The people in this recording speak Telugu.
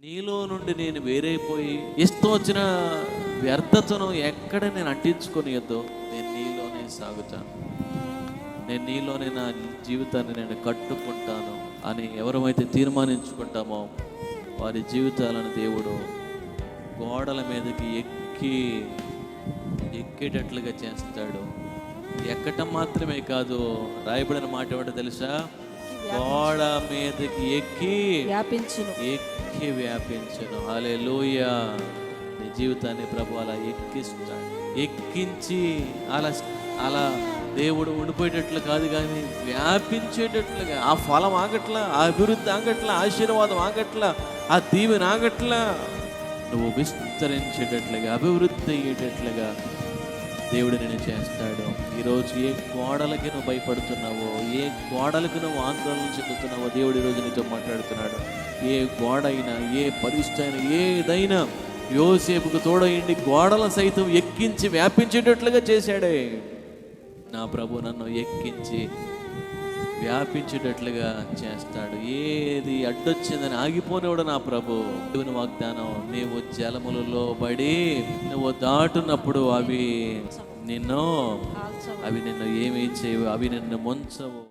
నీలో నుండి నేను వేరైపోయి ఇష్టం వచ్చిన వ్యర్థతను ఎక్కడ నేను అంటించుకొనియద్దో నేను నీలోనే సాగుతాను, నేను నీలోనే నా జీవితాన్ని నేను కట్టుకుంటాను అని ఎవరమైతే తీర్మానించుకుంటామో వారి జీవితాలను దేవుడు గోడల మీదకి ఎక్కేటట్లుగా చేస్తాడు. ఎక్కటం మాత్రమే కాదు, రాయబడిన మాట ఏమిటో తెలుసా? గోడ మీదకి ఎక్కి వ్యాపించును. హల్లెలూయా. నీ జీవితాన్ని ప్రభు అలా ఎక్కిస్తాడు, ఎక్కించి అలా దేవుడు ఉండిపోయేటట్లు కాదు కానీ వ్యాపించేటట్లుగా. ఆ ఫలం ఆగట్లా, ఆ అభివృద్ధి ఆగట్లా, ఆశీర్వాదం ఆగట్లా, ఆ దీవెన ఆగట్లా. నువ్వు విస్తరించేటట్లుగా, అభివృద్ధి అయ్యేటట్లుగా దేవుడు నేను చేస్తాడు. ఈరోజు ఏ గోడలకి నువ్వు భయపడుతున్నావో, ఏ గోడలకు నువ్వు ఆందోళన చెందుతున్నావో దేవుడు ఈరోజు నీతో మాట్లాడుతున్నాడు. ఏ గోడ అయినా, ఏ పరిస్థితి అయినా, ఏదైనా యోసేపుకు తోడయిండి గోడల సైతం ఎక్కించి వ్యాపించేటట్లుగా చేశాడే. నా ప్రభు నన్ను ఎక్కించి వ్యాపించేటట్లుగా చేస్తాడు. ఏది అడ్డొచ్చిందని ఆగిపోనివాడు నా ప్రభు. దేవుని వాగ్దానం, నీవు జలములలో పడి నువ్వు దాటున్నప్పుడు అవి నిన్ను ఏమీ చేయవు, అవి నిన్ను ముంచవు.